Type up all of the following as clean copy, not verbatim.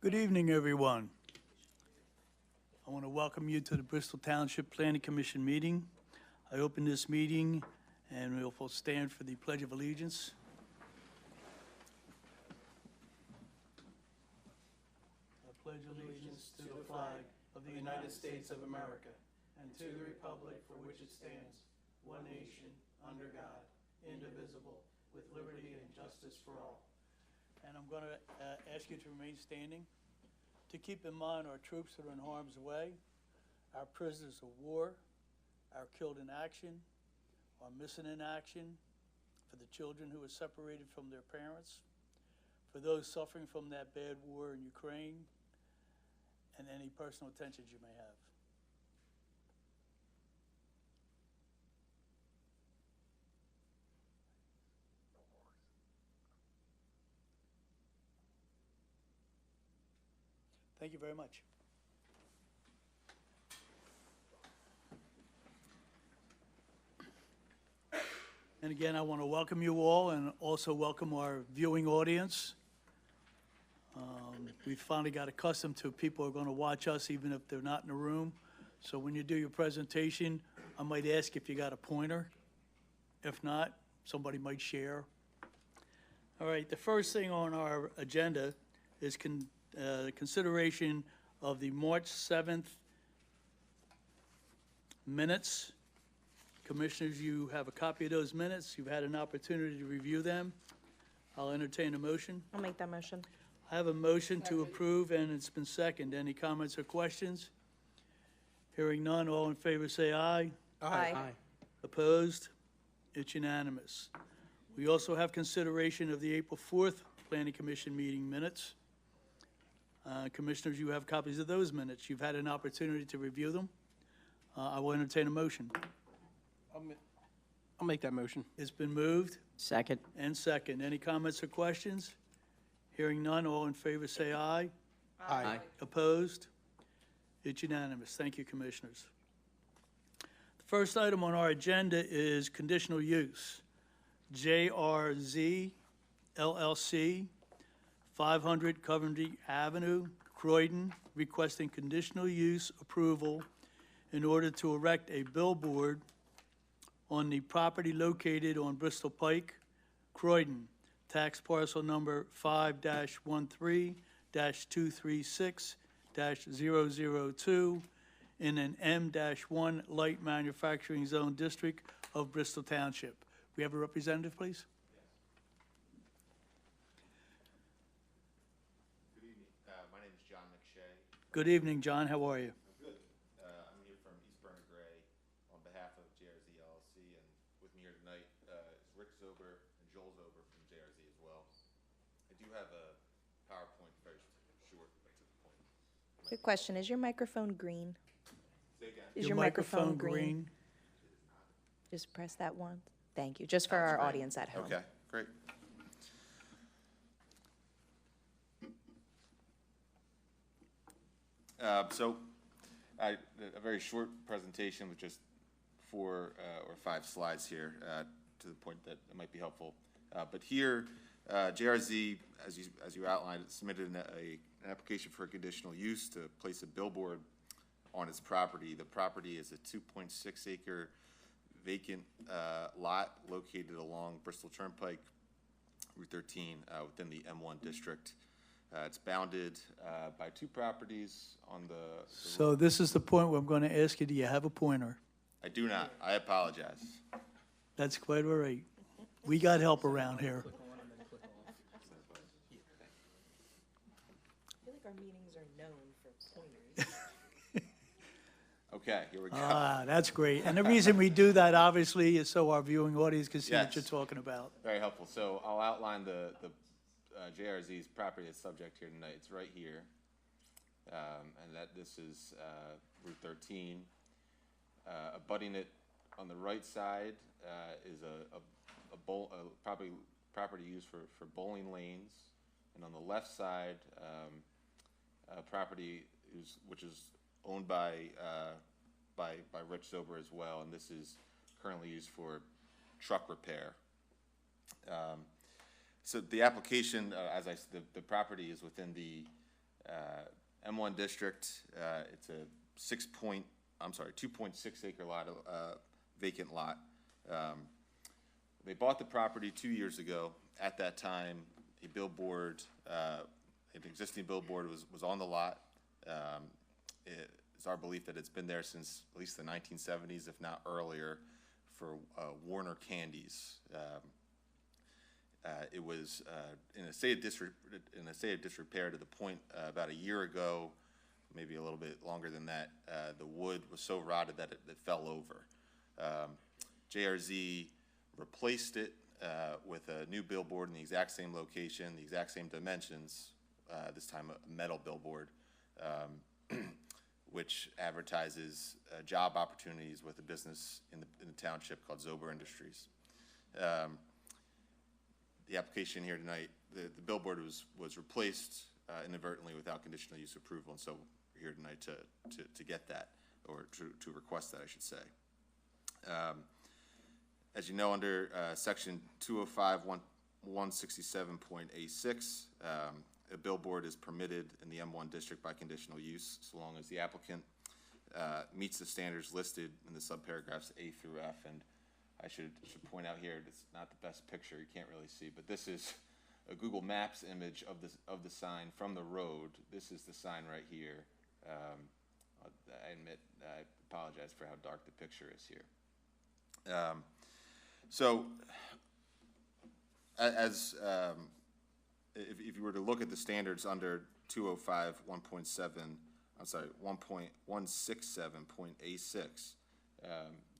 Good evening, everyone. I want to welcome you to the Bristol Township Planning Commission meeting. I open this meeting and we'll stand for the Pledge of Allegiance. I pledge allegiance to the flag of the United States of America and to the republic for which it stands, one nation, under God, indivisible, with liberty and justice for all. And I'm going to ask you to remain standing. To keep in mind our troops that are in harm's way, our prisoners of war, our killed in action, our missing in action, for the children who are separated from their parents, for those suffering from that bad war in Ukraine, and any personal tensions you may have. Thank you very much. And again, I want to welcome you all and also welcome our viewing audience. We finally got accustomed to people who are going to watch us even if they're not in the room. So when you do your presentation, I might ask if you got a pointer. If not, somebody might share. All right, the first thing on our agenda is consideration of the March 7th minutes. Commissioners, you have a copy of those minutes. You've had an opportunity to review them. I'll entertain a motion. I'll make that motion. I have a motion to approve, and it's been seconded. Any comments or questions? Hearing none, all in favor say aye. Aye. Opposed? It's unanimous. We also have consideration of the April 4th Planning Commission meeting minutes. Commissioners, you have copies of those minutes. You've had an opportunity to review them. I will entertain a motion. I'll make that motion. It's been moved Second. and second. Any comments or questions? Hearing none, all in favor say aye. Aye. Opposed? It's unanimous. Thank you, Commissioners. The first item on our agenda is conditional use. JRZ LLC, 500 Coventry Avenue, Croydon, requesting conditional use approval in order to erect a billboard on the property located on Bristol Pike, Croydon, tax parcel number 5-13-236-002 in an M-1 light manufacturing zone district of Bristol Township. We have a representative, please? Good evening. My name is John McShay. Good evening, John. How are you? I'm good. I'm here from East Burnham Gray on behalf of JRZ LLC, and with me here tonight is Rick Zober and Joel Zober from JRZ as well. I do have a PowerPoint, very short, but to the point. Quick question, is your microphone green? Say again. Is your microphone green? Just press that once. Thank you, just for our Great. audience at home. Okay, great. A very short presentation with just 4 or 5 slides here to the point that it might be helpful. But here, JRZ, as you outlined, submitted an application for a conditional use to place a billboard on its property. The property is a 2.6 acre vacant lot located along Bristol Turnpike, Route 13, within the M1 district. It's bounded by 2 properties on the So this is the point where I'm going to ask you, do you have a pointer? I do not. I apologize. That's quite all right. We got help around here. I feel like our meetings are known for pointers. Okay, here we go. That's great. And the reason we do that, obviously, is so our viewing audience can see what Yes. you're talking about. Very helpful. So I'll outline the JRZ's property that's subject here tonight. It's right here. And that this is Route 13. Abutting it on the right side is a property used for bowling lanes. And on the left side, a property which is owned by Rich Zober as well, and this is currently used for truck repair. So the application, the property is within the M1 district. It's a 2.6 acre lot, vacant lot. They bought the property 2 years ago. At that time, a billboard, an existing billboard was on the lot. It's our belief that it's been there since at least the 1970s, if not earlier, for Warner Candies. It was in a state of disrepair to the point about a year ago, maybe a little bit longer than that. The wood was so rotted that it fell over. JRZ replaced it with a new billboard in the exact same location, the exact same dimensions. This time a metal billboard, which advertises job opportunities with a business in the township called Zober Industries. The application here tonight, the billboard was replaced inadvertently without conditional use approval, and so we're here tonight to get that, or to request that, I should say. As you know, under section 205-167.A6, a billboard is permitted in the M1 district by conditional use, so long as the applicant meets the standards listed in the subparagraphs A through F. And I should point out here, it's not the best picture, you can't really see, but this is a Google Maps image of the sign from the road. This is the sign right here. I admit, I apologize for how dark the picture is here. So, if you were to look at the standards under 1.167.A6,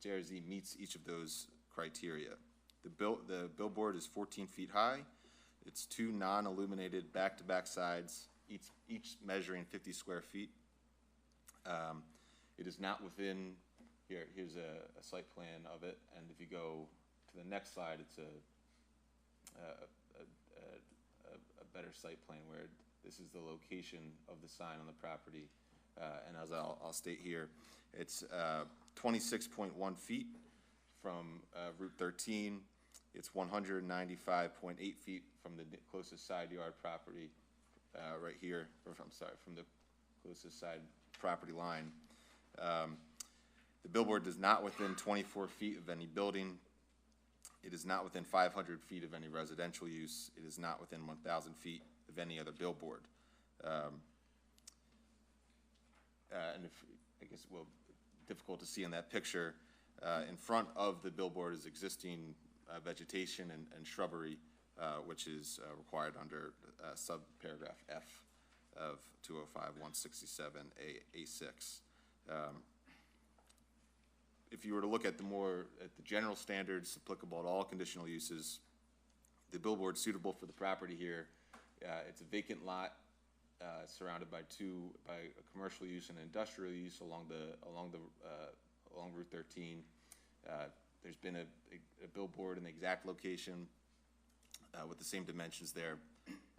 JRZ meets each of those criteria. The billboard is 14 feet high. It's 2 non-illuminated back-to-back sides, each measuring 50 square feet. It is not within, here's a site plan of it, and if you go to the next slide, it's a better site plan where this is the location of the sign on the property. And as I'll state here, it's 26.1 feet from Route 13. It's 195.8 feet from the closest side yard property right here, or from the closest side property line. The billboard is not within 24 feet of any building. It is not within 500 feet of any residential use. It is not within 1,000 feet of any other billboard. And I guess, difficult to see in that picture, in front of the billboard is existing vegetation and shrubbery, which is required under subparagraph F of 205-167A6. If you were to look at the general standards applicable to all conditional uses, the billboard suitable for the property here, it's a vacant lot surrounded by a commercial use and industrial use along Route 13. There's been a billboard in the exact location with the same dimensions there,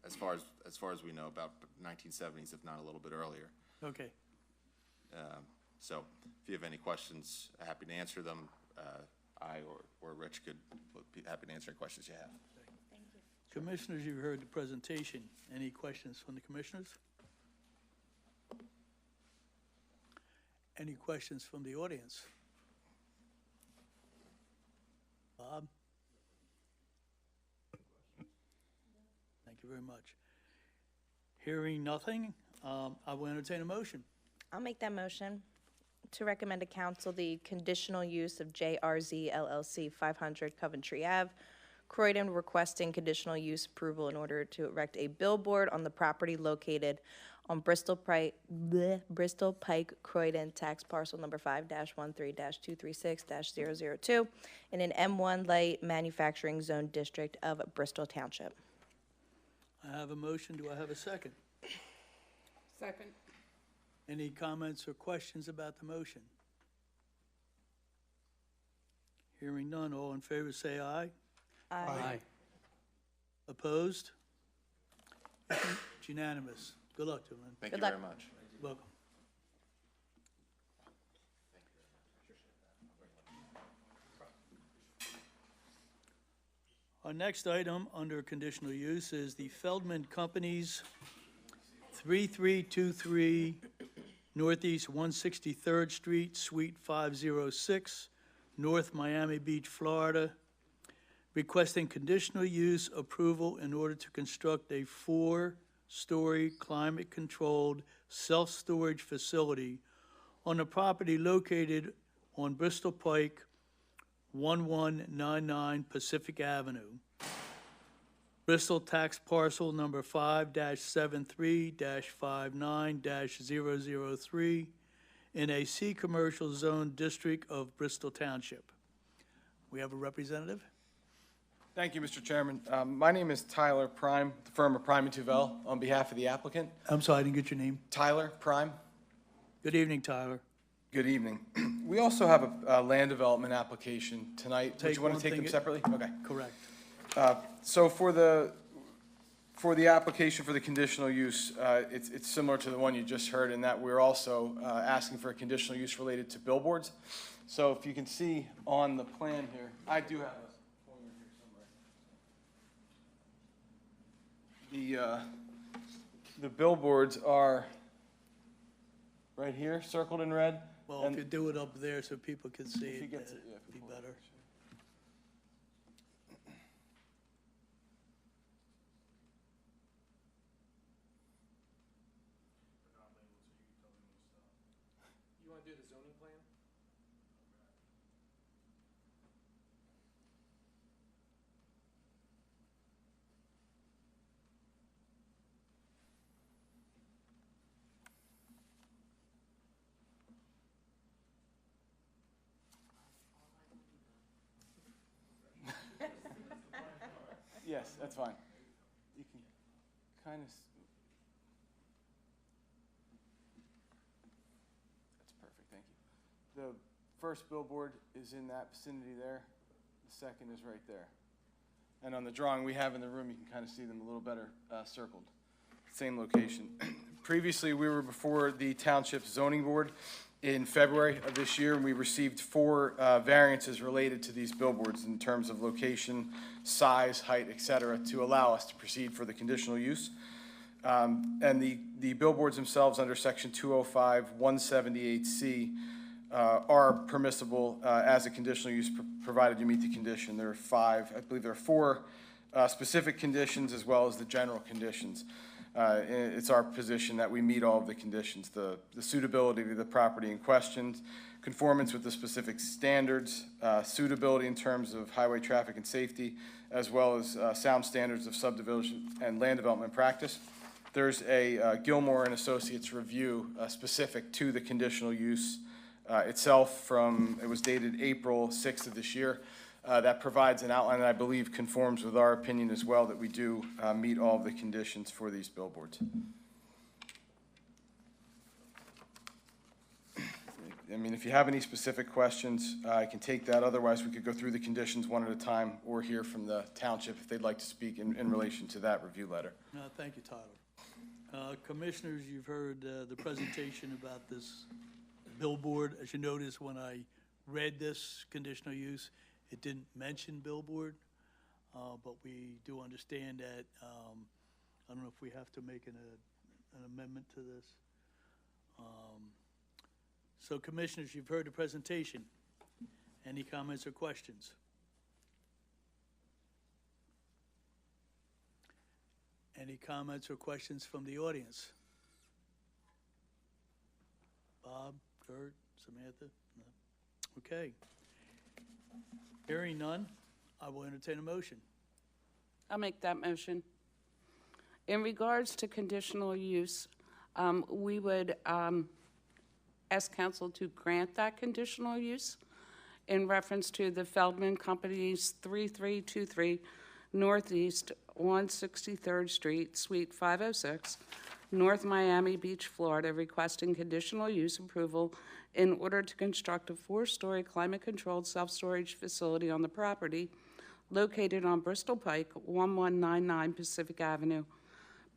as far as we know, about 1970s, if not a little bit earlier. Okay. So if you have any questions, I'm happy to answer them. I or Rich could be happy to answer any questions you have. Thank you. Commissioners, you've heard the presentation. Any questions from the commissioners? Any questions from the audience? Bob? Thank you very much. Hearing nothing, I will entertain a motion. I'll make that motion to recommend to council the conditional use of JRZ LLC 500 Coventry Ave, Croydon, requesting conditional use approval in order to erect a billboard on the property located on Bristol Pike, Croydon, tax parcel number 5-13-236-002 in an M1 light manufacturing zone district of Bristol Township. I have a motion. Do I have a second? Second. Any comments or questions about the motion? Hearing none, all in favor say aye. Aye. Opposed? It's unanimous. Good luck, gentlemen. Thank Good you luck. very much. Welcome. Our next item under conditional use is the Feldman Companies, 3323 Northeast 163rd Street, Suite 506, North Miami Beach, Florida, requesting conditional use approval in order to construct a 4-story climate-controlled self-storage facility on a property located on Bristol Pike, 1199 Pacific Avenue. Bristol tax parcel number 5-73-59-003 in a C commercial zone district of Bristol Township. We have a representative? Thank you, Mr. Chairman. My name is Tyler Prime, the firm of Prime & Tuvell, on behalf of the applicant. I'm sorry, I didn't get your name. Tyler Prime. Good evening, Tyler. Good evening. We also have a land development application tonight. Would Take you want one to take them thing- separately? Okay. Correct. So for the application for the conditional use, it's similar to the one you just heard in that we're also asking for a conditional use related to billboards. So if you can see on the plan here, I do have a pointer here somewhere. The billboards are right here, circled in red. Well, And- if you do it up there so people can see If you it, get to- it'd yeah, if you be pull it better. up, You want to do the zoning plan? Yes, that's fine. You can kind of. That's perfect, thank you. The first billboard is in that vicinity there. The second is right there. And on the drawing we have in the room, you can kind of see them a little better circled. Same location. Previously, we were before the Township Zoning Board in February of this year, and we received 4 variances related to these billboards in terms of location, size, height, et cetera, to allow us to proceed for the conditional use. And the billboards themselves under section 205-178C are permissible as a conditional use provided you meet the condition. There are 5, I believe there are 4 specific conditions as well as the general conditions. It's our position that we meet all of the conditions, the suitability of the property in question, conformance with the specific standards, suitability in terms of highway traffic and safety, as well as sound standards of subdivision and land development practice. There's a Gilmore and Associates review specific to the conditional use itself it was dated April 6th of this year. That provides an outline that I believe conforms with our opinion as well, that we do meet all of the conditions for these billboards. I mean, if you have any specific questions, I can take that. Otherwise, we could go through the conditions one at a time or hear from the township if they'd like to speak in relation to that review letter. Thank you, Tyler. Commissioners, you've heard the presentation about this billboard. As you notice, when I read this conditional use, it didn't mention billboard, but we do understand that, I don't know if we have to make an amendment to this. So Commissioners, you've heard the presentation. Any comments or questions? Any comments or questions from the audience? Bob, Kurt, Samantha? No. Okay. Hearing none, I will entertain a motion. I'll make that motion. In regards to conditional use, we would ask council to grant that conditional use in reference to the Feldman Company's 3323 Northeast 163rd Street, Suite 506, North Miami Beach, Florida, requesting conditional use approval in order to construct a 4-story climate-controlled self-storage facility on the property located on Bristol Pike, 1199 Pacific Avenue,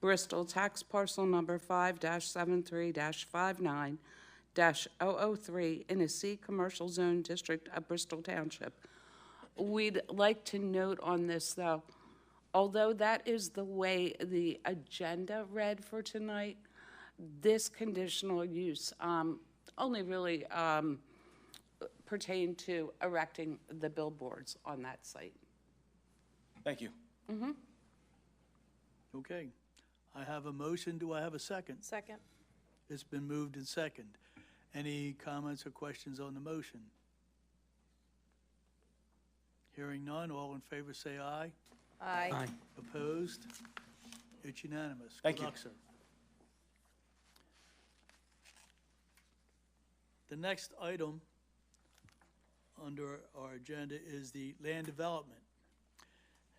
Bristol, tax parcel number 5-73-59-003 in a C commercial zone district of Bristol Township. We'd like to note on this, though, although that is the way the agenda read for tonight, this conditional use only really pertain to erecting the billboards on that site. Thank you. Okay. I have a motion. Do I have a second? Second. It's been moved and second. Any comments or questions on the motion? Hearing none, all in favor say aye. Aye. Opposed? It's unanimous. Thank Good you. luck, sir. The next item under our agenda is the land development.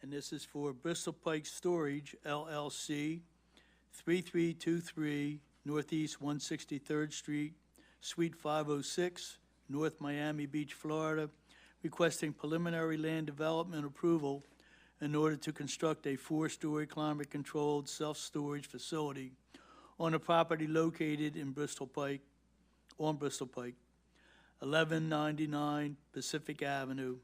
And this is for Bristol Pike Storage LLC, 3323 Northeast 163rd Street, Suite 506, North Miami Beach, Florida, requesting preliminary land development approval in order to construct a 4-story climate-controlled self-storage facility on a property located in Bristol Pike, 1199 Pacific Avenue,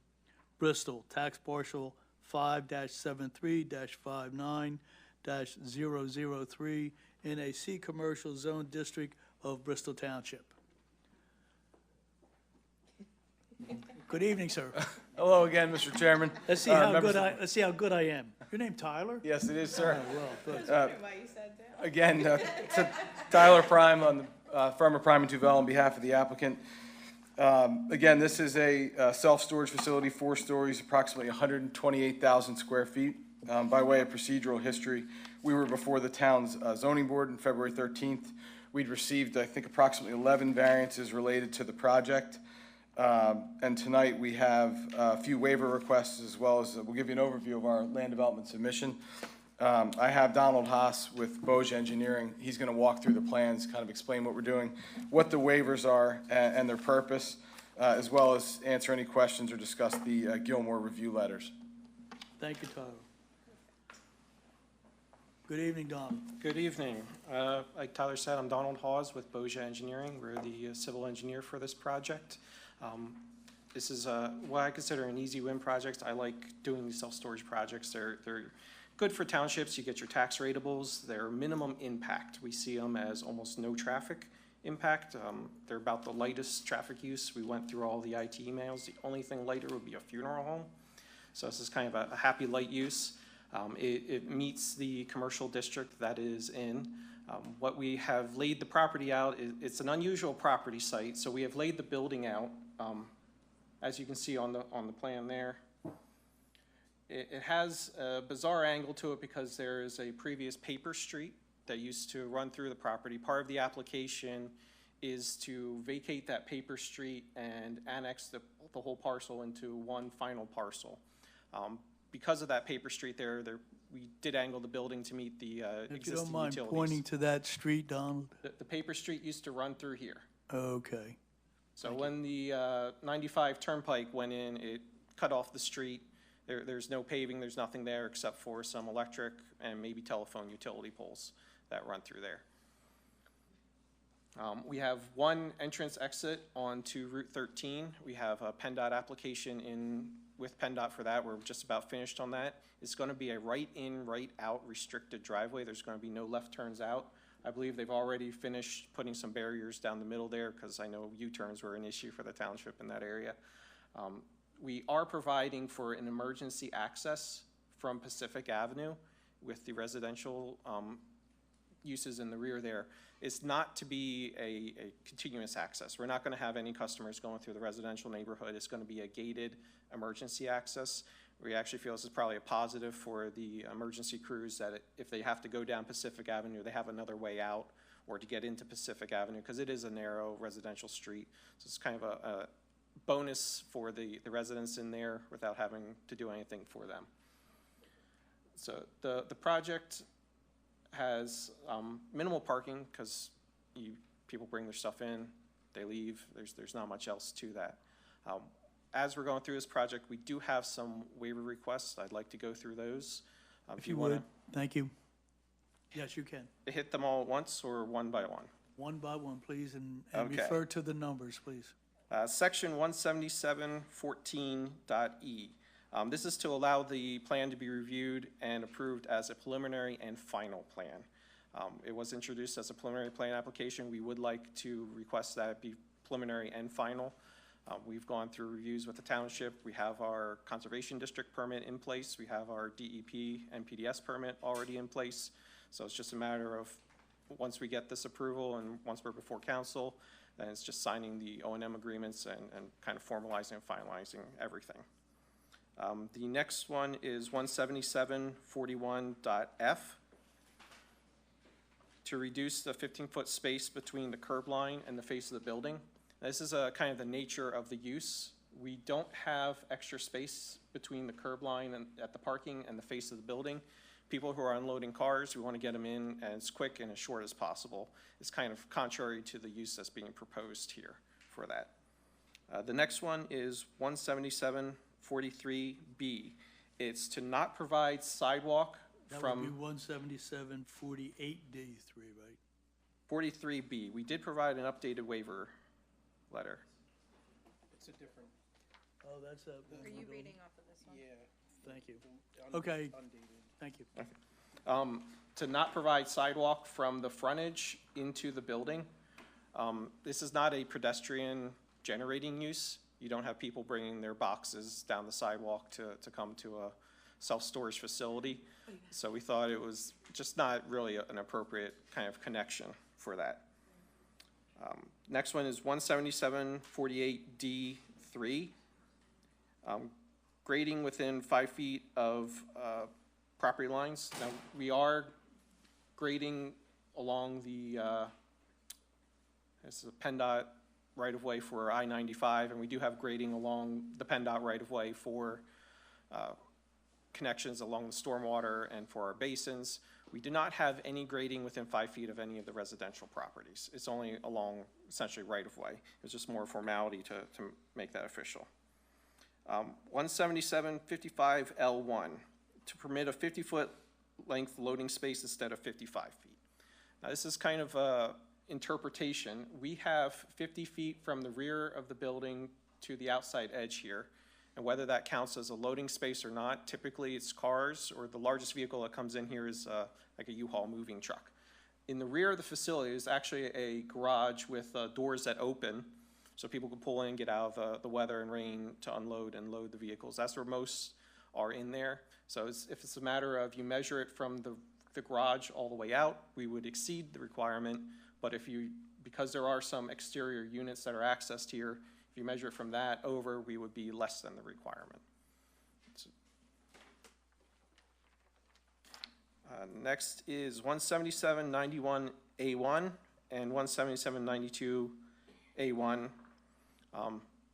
Bristol, tax parcel 5-73-59-003 in a C Commercial Zone District of Bristol Township. Good evening, sir. Hello again, Mr. Chairman. Let's see how members good of- let's see how good I am. Your name Tyler? Yes, it is, sir. Oh, well, good. Again, to Tyler Prime on the firm of Prime and Tuvell on behalf of the applicant. Again, this is a self-storage facility, 4 stories, approximately 128,000 square feet. By way of procedural history, we were before the town's zoning board on February 13th. We'd received, I think, approximately 11 variances related to the project. And tonight we have a few waiver requests, as well as, we'll give you an overview of our land development submission. I have Donald Haas with Boge Engineering. He's going to walk through the plans, kind of explain what we're doing, what the waivers are and their purpose, as well as answer any questions or discuss the Gilmore review letters. Thank you, Tyler. Good evening, Donald. Good evening. Like Tyler said, I'm Donald Hawes with Boja Engineering. We're the civil engineer for this project. This is what I consider an easy win project. I like doing these self-storage projects. They're good for townships. You get your tax ratables. They're minimum impact. We see them as almost no traffic impact. They're about the lightest traffic use. We went through all the IT emails. The only thing lighter would be a funeral home. So this is kind of a happy light use. It meets the commercial district that is in. What we have laid the property out, it's an unusual property site, so we have laid the building out, as you can see on the plan there. It has a bizarre angle to it because there is a previous paper street that used to run through the property. Part of the application is to vacate that paper street and annex the whole parcel into one final parcel. Because of that paper street there, we did angle the building to meet the If you existing don't mind utilities. pointing to that street, Donald. The paper street used to run through here. Okay. So when the 95 Turnpike went in, it cut off the street. There's no paving, there's nothing there except for some electric and maybe telephone utility poles that run through there. We have one entrance exit onto Route 13. We have a PennDOT application in with PennDOT for that. We're just about finished on that. It's going to be a right-in, right-out restricted driveway. There's going to be no left turns out. I believe they've already finished putting some barriers down the middle there because I know U-turns were an issue for the township in that area. We are providing for an emergency access from Pacific Avenue with the residential uses in the rear there. It's not to be a continuous access. We're not going to have any customers going through the residential neighborhood. It's going to be a gated emergency access. We actually feel this is probably a positive for the emergency crews that if they have to go down Pacific Avenue, they have another way out or to get into Pacific Avenue because it is a narrow residential street. So it's kind of a bonus for the residents in there without having to do anything for them. So the project has minimal parking because people bring their stuff in, they leave. There's not much else to that. As we're going through this project, we do have some waiver requests. I'd like to go through those. If you would, thank you. Yes, you can. Hit them all at once or one by one? One by one, please, and Okay. refer to the numbers, please. Section 177.14.e. This is to allow the plan to be reviewed and approved as a preliminary and final plan. It was introduced as a preliminary plan application. We would like to request that it be preliminary and final. We've gone through reviews with the township. We have our conservation district permit in place. We have our DEP and PDS permit already in place. So it's just a matter of, once we get this approval and once we're before council, then it's just signing the O&M agreements and kind of formalizing and finalizing everything. The next one is 17741.f. to reduce the 15-foot space between the curb line and the face of the building. This is kind of the nature of the use. We don't have extra space between the curb line and at the parking and the face of the building. People who are unloading cars, we want to get them in as quick and as short as possible. It's kind of contrary to the use that's being proposed here for that. The next one is 17743B. It's to not provide sidewalk from. That would be 17748D3, right? 43B. We did provide an updated waiver letter. It's a different, Oh, that's a. Are you reading off of this one? Thank you. Okay, thank you. To not provide sidewalk from the frontage into the building. This is not a pedestrian generating use. You don't have people bringing their boxes down the sidewalk to come to a self-storage facility. So we thought it was just not really an appropriate kind of connection for that. Next one is 17748D3. Grading within 5 feet of property lines. Now, we are grading along the, this is a PennDOT right-of-way for I-95, and we do have grading along the PennDOT right-of-way for connections along the stormwater and for our basins. We do not have any grading within 5 feet of any of the residential properties. It's only along essentially right-of-way. It's just more formality to make that official. 17755L1, to permit a 50-foot length loading space instead of 55 feet. Now, this is kind of a interpretation. We have 50 feet from the rear of the building to the outside edge here, and whether that counts as a loading space or not, typically it's cars, or the largest vehicle that comes in here is like a U-Haul moving truck. In the rear of the facility is actually a garage with doors that open, so people can pull in, get out of the weather and rain to unload and load the vehicles. That's where most are in there. So if it's a matter of you measure it from the garage all the way out, we would exceed the requirement. But because there are some exterior units that are accessed here, if you measure it from that over, we would be less than the requirement. Next is 17791A1 and 17792A1.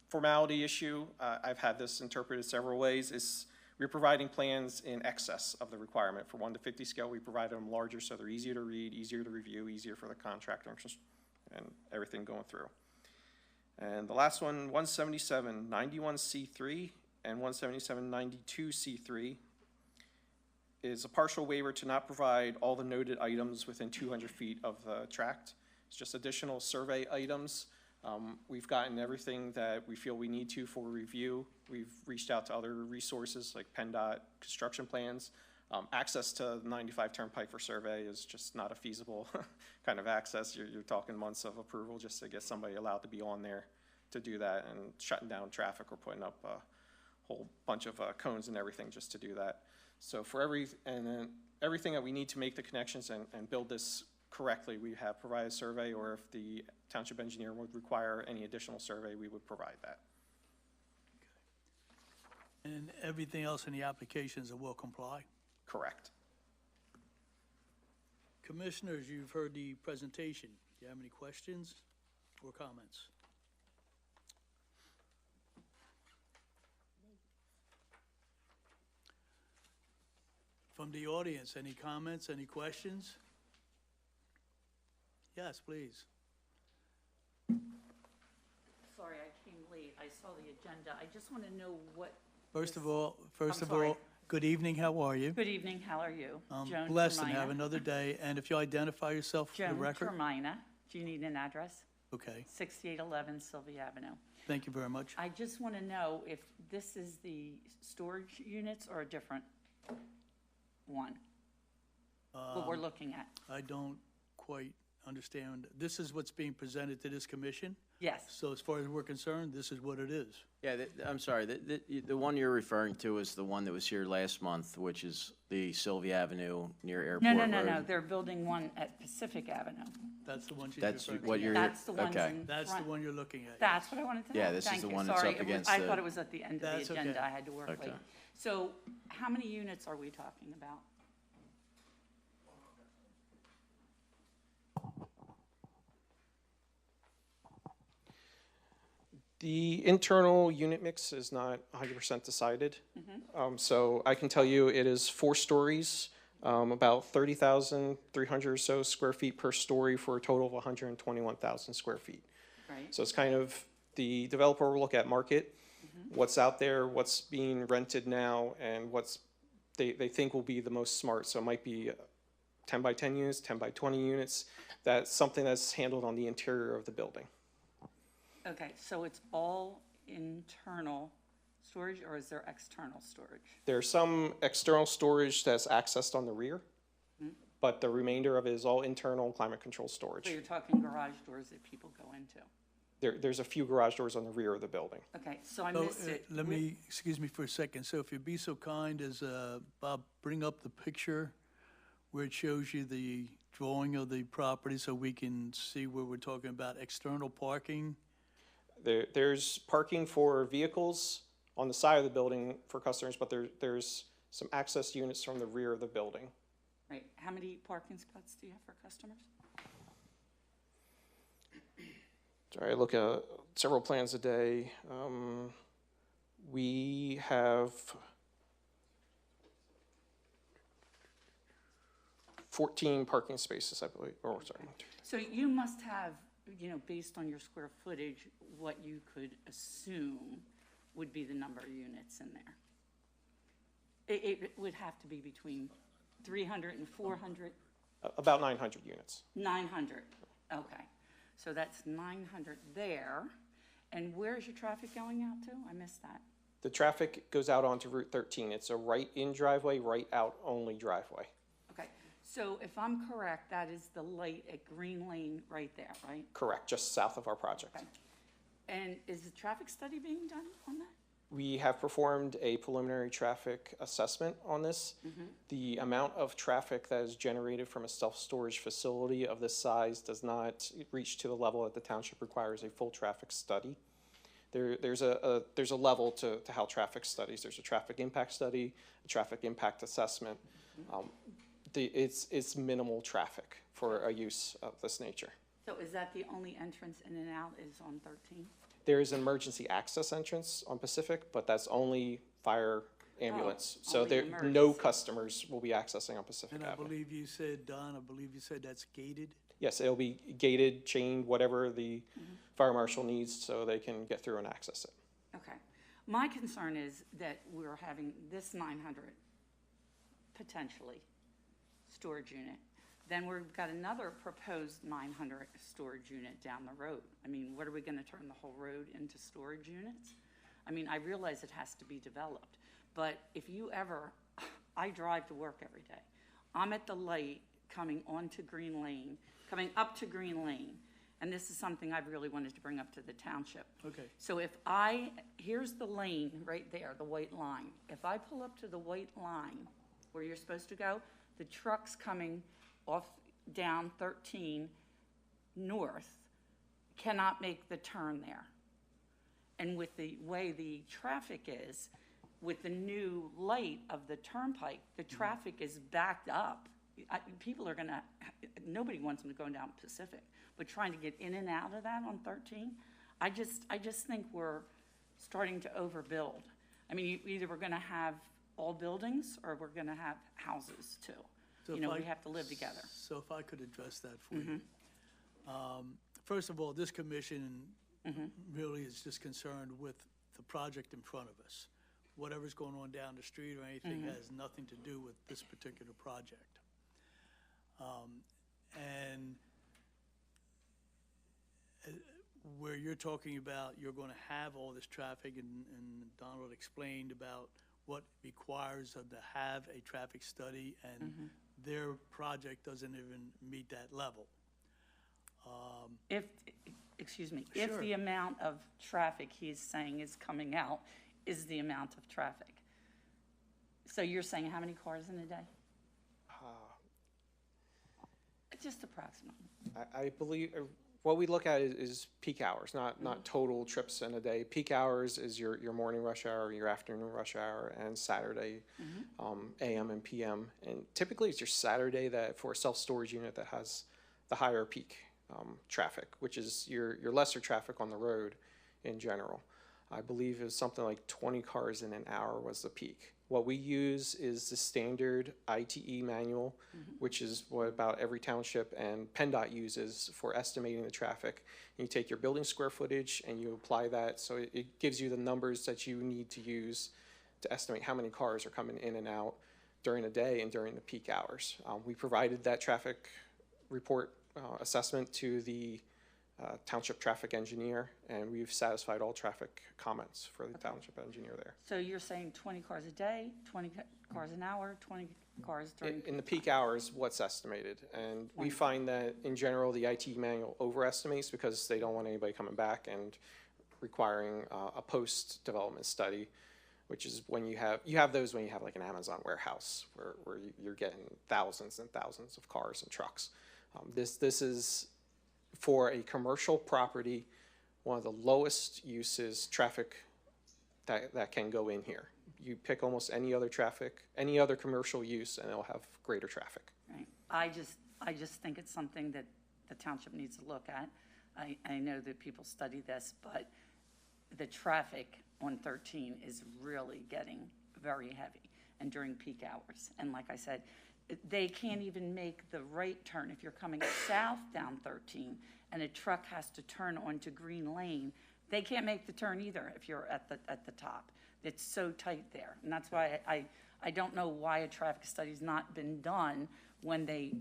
Formality issue, I've had this interpreted several ways, is we're providing plans in excess of the requirement. For 1 to 50 scale, we provide them larger so they're easier to read, easier to review, easier for the contractor and everything going through. And the last one, 17791C3 and 17792C3 is a partial waiver to not provide all the noted items within 200 feet of the tract. It's just additional survey items. We've gotten everything that we feel we need to for review. We've reached out to other resources like PennDOT construction plans. Access to the 95 Turnpike for survey is just not a feasible kind of access. You're talking months of approval just to get somebody allowed to be on there to do that, and shutting down traffic or putting up a whole bunch of cones and everything just to do that. So for everything that we need to make the connections and build this correctly, we have provided a survey, or if the township engineer would require any additional survey, we would provide that. And everything else in the applications will comply? Correct. Commissioners, you've heard the presentation. Do you have any questions or comments? From the audience, any comments, any questions? Yes, please. Sorry, I came late. I saw the agenda. I just want to know what. First of all, I'm sorry. good evening, how are you? Good evening, how are you? Joan Blessed and Termina. have another day, and if you identify yourself for the Joan record? Termina. Do you need an address? Okay, 6811 Sylvia Avenue. Thank you very much. I just want to know if this is the storage units or a different one? What we're looking at? I don't quite understand. This is what's being presented to this commission? Yes. So as far as we're concerned, this is what it is. Yeah, I'm sorry, the one you're referring to is the one that was here last month, which is the Sylvia Avenue near Airport No, Road. no, no, no, they're building one at Pacific Avenue. That's the one she's That's referring to. what you're, That's the ones okay. in That's the front. one you're looking at. That's what I wanted to know. Yeah, this is Thank the you. one that's Sorry, up against I the- thought it was at the end of That's the okay. agenda. I had to work Okay. late. So how many units are we talking about? The internal unit mix is not 100% decided. So I can tell you it is 4 stories, about 30,300 or so square feet per story for a total of 121,000 square feet. Right? So it's kind of, the developer will look at market, what's out there, what's being rented now, and what's they think will be the most smart. So it might be 10 by 10 units, 10 by 20 units. That's something that's handled on the interior of the building. Okay, so it's all internal storage, or is there external storage? There's some external storage that's accessed on the rear, but the remainder of it is all internal climate control storage. So you're talking garage doors that people go into? There's a few garage doors on the rear of the building. Okay, so I So, missed it. let me, excuse me for a second. So if you'd be so kind as, Bob, bring up the picture where it shows you the drawing of the property so we can see where we're talking about external parking. There's parking for vehicles on the side of the building for customers, but there's some access units from the rear of the building. Right, how many parking spots do you have for customers? Sorry, I look at several plans a day. We have 14 parking spaces, I believe, or sorry. So you must have, you know, based on your square footage, what you could assume would be the number of units in there. It would have to be between 300 and 400, About 900 units. 900. Okay, so that's 900 there. And where's your traffic going out to? I missed that. The traffic goes out onto Route 13. It's a right-in driveway, right-out only driveway. Okay, so if I'm correct, that is the light at Green Lane right there, right? Correct, just south of our project. Okay. And is the traffic study being done on that? We have performed a preliminary traffic assessment on this. The amount of traffic that is generated from a self-storage facility of this size does not reach to the level that the township requires a full traffic study. There's a level to how traffic studies. There's a traffic impact study, a traffic impact assessment. It's minimal traffic for a use of this nature. So is that the only entrance in and out is on 13? There is an emergency access entrance on Pacific, but that's only fire ambulance. So only there, no emergency. customers will be accessing on Pacific And I Avenue. believe you said, Don, I believe you said that's gated? Yes, it'll be gated, chained, whatever the fire marshal needs so they can get through and access it. Okay. My concern is that we're having this 900 potentially storage unit. Then we've got another proposed 900 storage unit down the road. I mean, what are we gonna turn the whole road into storage units? I mean, I realize it has to be developed, but if you ever, I drive to work every day. I'm at the light coming onto Green Lane, coming up to Green Lane, and this is something I've really wanted to bring up to the township. Okay. So here's the lane right there, the white line. If I pull up to the white line where you're supposed to go, the trucks coming off down 13 north cannot make the turn there. And with the way the traffic is, with the new light of the turnpike, the traffic is backed up. People are gonna, nobody wants them to go down Pacific, but trying to get in and out of that on 13, I just think we're starting to overbuild. I mean, either we're gonna have all buildings or we're gonna have houses too. So You if know, I- we have to live together. So if I could address that for you. First of all, this commission really is just concerned with the project in front of us. Whatever's going on down the street or anything has nothing to do with this particular project. And where you're talking about, you're going to have all this traffic, and Donald explained about what requires them to have a traffic study, and their project doesn't even meet that level. If, excuse me, if Sure. the amount of traffic he's saying is coming out is the amount of traffic. So you're saying how many cars in a day? Just approximately. I believe, what we look at is peak hours, not total trips in a day. Peak hours is your morning rush hour, your afternoon rush hour, and Saturday, AM and PM. And typically, it's your Saturday that, for a self-storage unit, that has the higher peak traffic, which is your lesser traffic on the road in general. I believe it was something like 20 cars in an hour was the peak. What we use is the standard ITE manual, which is what about every township and PennDOT uses for estimating the traffic. And you take your building square footage and you apply that, so it gives you the numbers that you need to use to estimate how many cars are coming in and out during the day and during the peak hours. We provided that traffic report assessment to the township traffic engineer, and we've satisfied all traffic comments for the township engineer there. So you're saying 20 cars a day, 20 cars an hour, 20 cars during? In the peak hours, what's estimated, and we find that in general, the IT manual overestimates because they don't want anybody coming back and requiring a post-development study, which is when you have those when you have like an Amazon warehouse where you're getting thousands and thousands of cars and trucks. This is for a commercial property, one of the lowest uses traffic that can go in here. You pick almost any other traffic, any other commercial use, and it'll have greater traffic. Right. I just think it's something that the township needs to look at. I know that people study this, but the traffic on 13 is really getting very heavy, and during peak hours. And like I said, they can't even make the right turn if you're coming south down 13 and a truck has to turn onto Green Lane. They can't make the turn either if you're at the top. It's so tight there. And that's why I don't know why a traffic study's not been done when they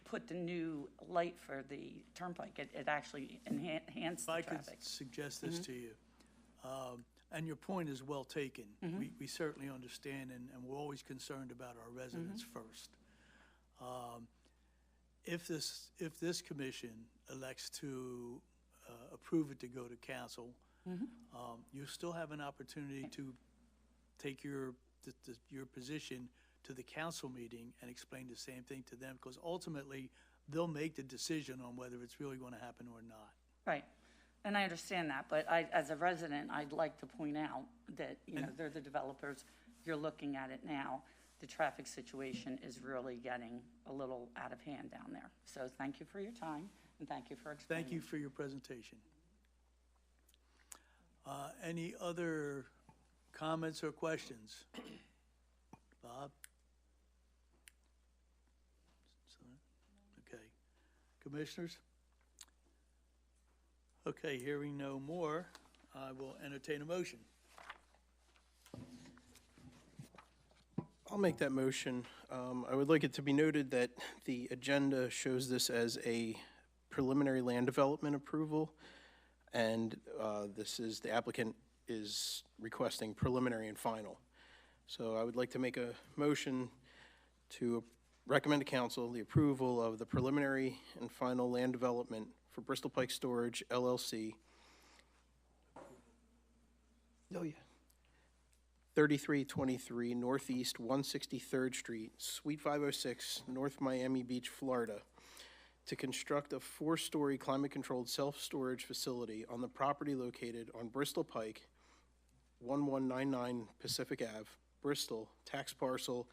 put the new light for the turnpike. It actually enhanced If the I could traffic. suggest this to you, and your point is well taken. We certainly understand, and we're always concerned about our residents first. If this commission elects to approve it to go to council, you still have an opportunity to take your position to the council meeting and explain the same thing to them, because ultimately, they'll make the decision on whether it's really going to happen or not. Right. And I understand that, but as a resident, I'd like to point out that, they're the developers. You're looking at it now. The traffic situation is really getting a little out of hand down there. So thank you for your time, and thank you for explaining. Thank you for your presentation. Any other comments or questions? Bob? Okay. Commissioners? Okay, hearing no more, I will entertain a motion. I'll make that motion. I would like it to be noted that the agenda shows this as a preliminary land development approval, and the applicant is requesting preliminary and final. So I would like to make a motion to recommend to council the approval of the preliminary and final land development for Bristol Pike Storage LLC. Oh, yeah. 3323 Northeast 163rd Street, Suite 506, North Miami Beach, Florida, to construct a 4-story climate-controlled self-storage facility on the property located on Bristol Pike, 1199 Pacific Ave, Bristol, tax parcel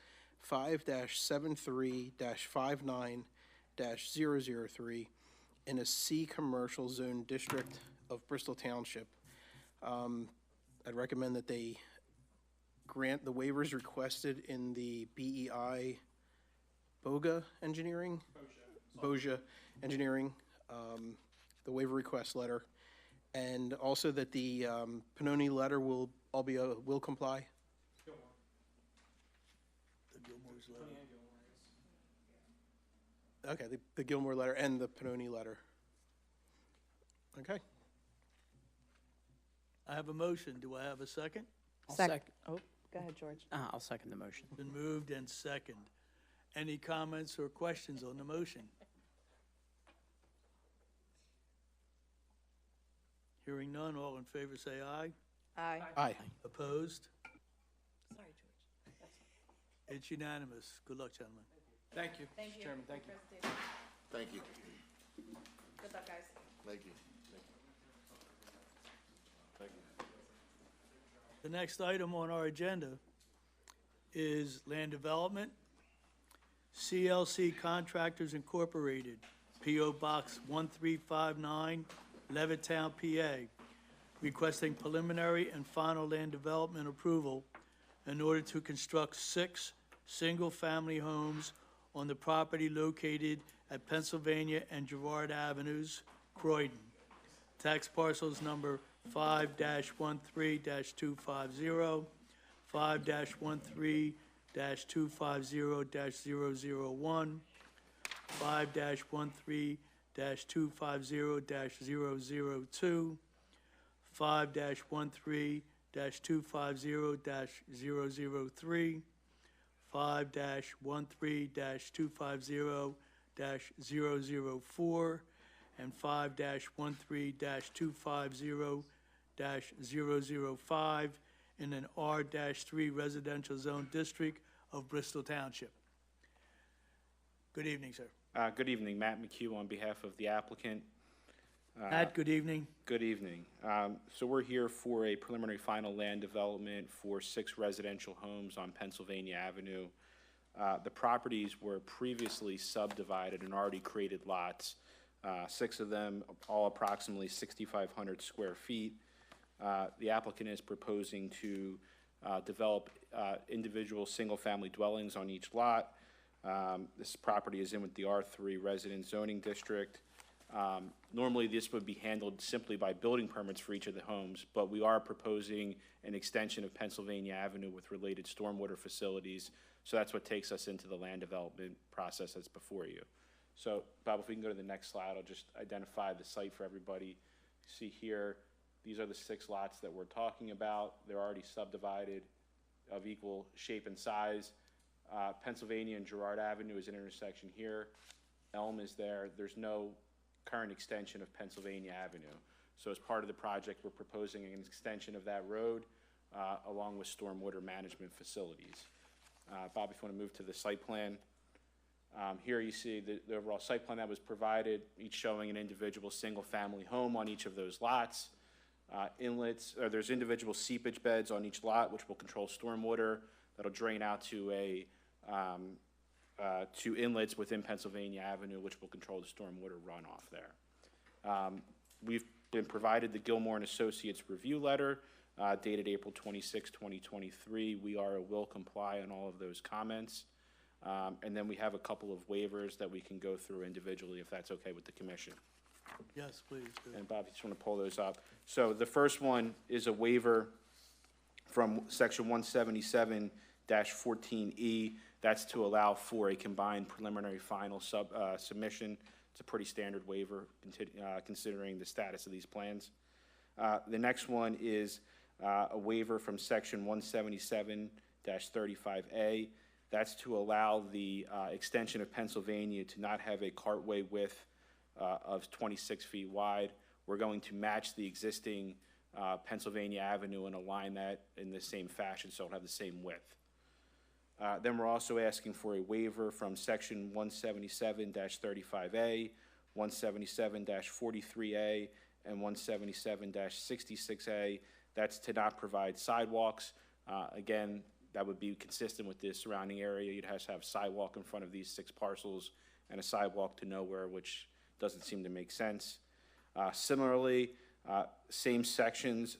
5-73-59-003, in a C commercial zone district of Bristol Township. I'd recommend that they grant the waivers requested in the BEI Boga Engineering? Boja Engineering, the waiver request letter, and also that the Pannoni letter will comply. The Gilmore's letter. Okay, the Gilmore letter and the Pannoni letter. Okay. I have a motion. Do I have a second? Second. Oh, go ahead, George. I'll second the motion. Been moved and second. Any comments or questions on the motion? Hearing none, all in favor say aye. Aye. Aye. Opposed? Sorry, George. It's unanimous. Good luck, gentlemen. Thank you, Thank you. Mr. Chairman, thank you. Thank you. Good luck, guys. Thank you. Thank you. The next item on our agenda is land development. CLC Contractors Incorporated, P.O. Box 1359, Levittown, PA, requesting preliminary and final land development approval in order to construct 6 single-family homes on the property located at Pennsylvania and Girard Avenues, Croydon. Tax parcels number 5-13-250, 5-13-250-001, 5-13-250-002, 5-13-250-003, 5-13-250-004, and 5-13-250-005 in an R-3 residential zone district of Bristol Township. Good evening, sir. Good evening, Matt McHugh on behalf of the applicant. Matt, good evening. Good evening. So we're here for a preliminary final land development for 6 residential homes on Pennsylvania Avenue. The properties were previously subdivided and already created lots, 6 of them, all approximately 6,500 square feet. The applicant is proposing to develop individual single-family dwellings on each lot. This property is in with the R3 resident zoning district. Normally, this would be handled simply by building permits for each of the homes, but we are proposing an extension of Pennsylvania Avenue with related stormwater facilities. So that's what takes us into the land development process that's before you. So, Bob, if we can go to the next slide, I'll just identify the site for everybody. See here, these are the 6 lots that we're talking about. They're already subdivided of equal shape and size. Pennsylvania and Girard Avenue is an intersection here. Elm is there. There's no current extension of Pennsylvania Avenue. So as part of the project, we're proposing an extension of that road along with stormwater management facilities. Bob, if you want to move to the site plan. Here you see the overall site plan that was provided, each showing an individual single-family home on each of those lots. Inlets, there's individual seepage beds on each lot, which will control stormwater. That'll drain out to to inlets within Pennsylvania Avenue, which will control the stormwater runoff there. We've been provided the Gilmore and Associates review letter dated April 26, 2023. We will comply on all of those comments. And then we have a couple of waivers that we can go through individually if that's okay with the commission. Yes, please. Good. And Bob, you just want to pull those up. So the first one is a waiver from section 177-14E. That's to allow for a combined preliminary final submission. It's a pretty standard waiver considering the status of these plans. The next one is a waiver from section 177-35A. That's to allow the extension of Pennsylvania to not have a cartway width of 26 feet wide. We're going to match the existing Pennsylvania Avenue and align that in the same fashion so it'll have the same width. Then we're also asking for a waiver from section 177-35A, 177-43A, and 177-66A. That's to not provide sidewalks. Again, that would be consistent with the surrounding area. You'd have to have sidewalk in front of these 6 parcels and a sidewalk to nowhere, which doesn't seem to make sense. Similarly, same sections,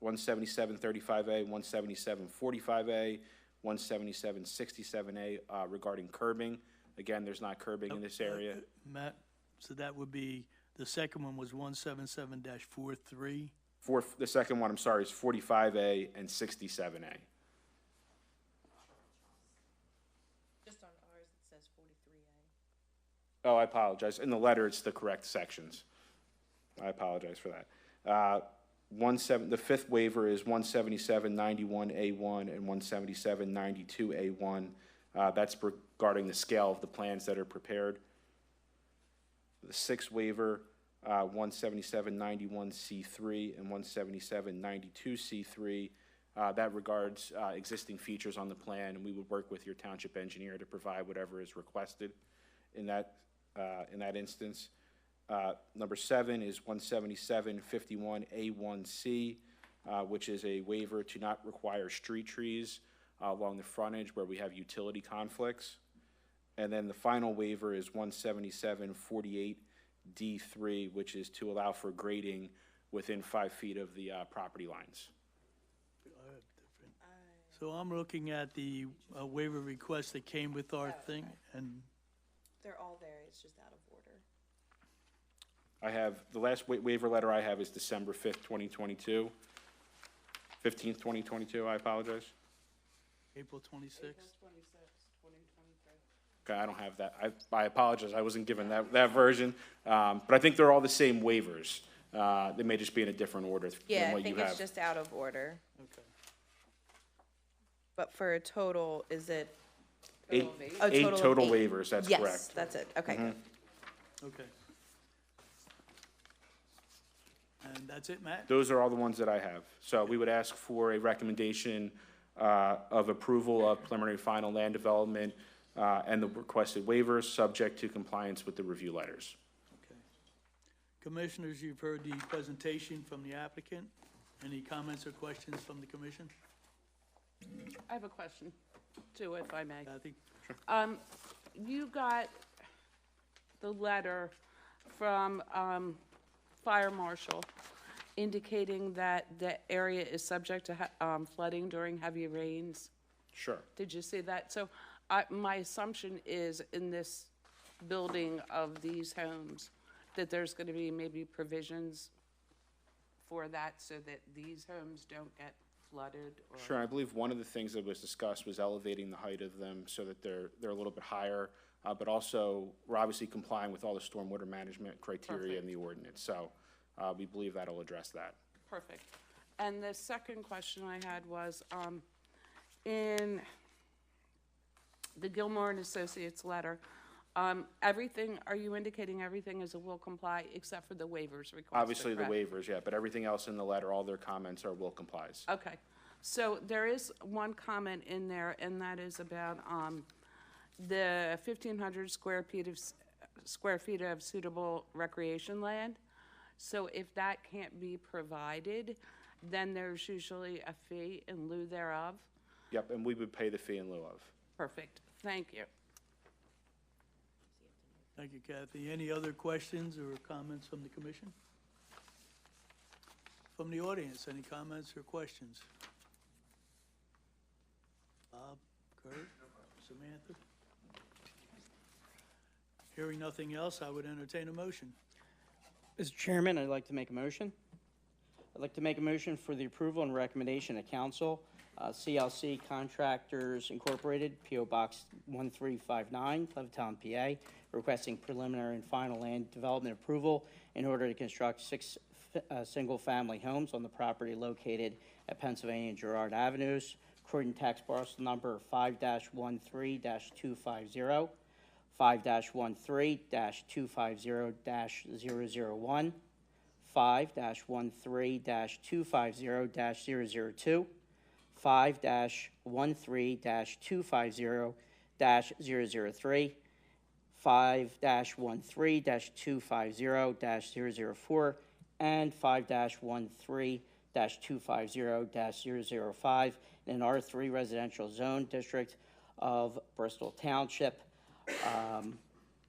177-35A, 177-45A, 177-67A regarding curbing. Again, there's not curbing in this area. Matt, so that would be, the second one was 177-43? The second one, I'm sorry, is 45A and 67A. Just on ours, it says 43A. Oh, I apologize. In the letter, it's the correct sections. I apologize for that. The fifth waiver is 17791A1 and 17792A1. That's regarding the scale of the plans that are prepared. The sixth waiver, 17791C3 and 17792C3, that regards existing features on the plan, and we would work with your township engineer to provide whatever is requested in that instance. Number 7 is 17751A1C, which is a waiver to not require street trees along the frontage where we have utility conflicts. And then the final waiver is 17748D3, which is to allow for grading within 5 feet of the property lines. So I'm looking at the waiver request that came with our thing, and They're all there, it's just out of order. I have, the last waiver letter I have is December 5th, 2022. 15th, 2022, I apologize. April 26th. Okay, I don't have that. I apologize, I wasn't given that version. But I think they're all the same waivers. They may just be in a different order Yeah, than I what you think it's have. just out of order. Okay. But for a total, is it? Eight A total of total 8. waivers, that's correct. Yes, that's it, okay. good. Okay. And that's it, Matt? Those are all the ones that I have. So we would ask for a recommendation of approval of preliminary final land development and the requested waivers, subject to compliance with the review letters. Okay. Commissioners, you've heard the presentation from the applicant. Any comments or questions from the commission? I have a question, too, if I may. Kathy? You got the letter from Fire Marshal indicating that the area is subject to flooding during heavy rains. Sure. Did you see that? So my assumption is in this building of these homes, that there's going to be maybe provisions for that so that these homes don't get flooded or? Sure, I believe one of the things that was discussed was elevating the height of them so that they're a little bit higher, but also we're obviously complying with all the stormwater management criteria in the ordinance. So we believe that'll address that. Perfect. And the second question I had was, in the Gilmore and Associates letter, everything, are you indicating everything is a will comply except for the waivers requested? Obviously the correct? waivers, yeah, but everything else in the letter, all their comments are will complies. Okay. So there is one comment in there, and that is about the 1,500 square feet of suitable recreation land. So if that can't be provided, then there's usually a fee in lieu thereof. Yep, and we would pay the fee in lieu of. Perfect. Thank you. Thank you, Kathy. Any other questions or comments from the commission? From the audience, any comments or questions? Bob, Kurt, Samantha? Hearing nothing else, I would entertain a motion. Mr. Chairman, I'd like to make a motion. I'd like to make a motion for the approval and recommendation of council, CLC Contractors Incorporated, P.O. Box 1359, Levittown, PA, requesting preliminary and final land development approval in order to construct 6 single-family homes on the property located at Pennsylvania and Girard Avenues, according to tax parcel number 5-13-250, 5-13-250-001, 5-13-250-002, 5-13-250-003, 5-13-250-004, and 5-13-250-005 in an R3 residential zone district of Bristol Township,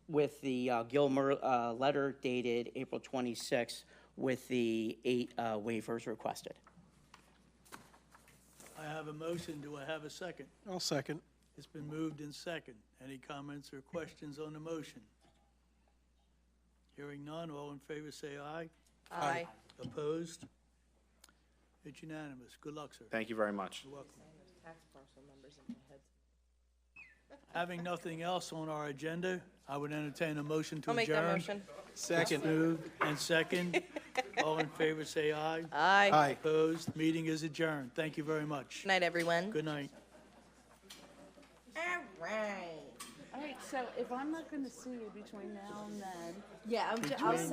with the Gilmer letter dated April 26th with the 8 waivers requested. I have a motion. Do I have a second? I'll second. It's been moved in second. Any comments or questions on the motion? Hearing none, all in favor say aye. Aye. Opposed? It's unanimous. Good luck, sir. Thank you very much. You're welcome. Tax parcel numbers in my head. Having nothing else on our agenda, I would entertain a motion to I'll adjourn. make that motion. Second. Moved and second. All in favor, say aye. Aye. Opposed? Meeting is adjourned. Thank you very much. Good night, everyone. Good night. All right. All right, so if I'm not going to see you between now and then, Yeah, I'll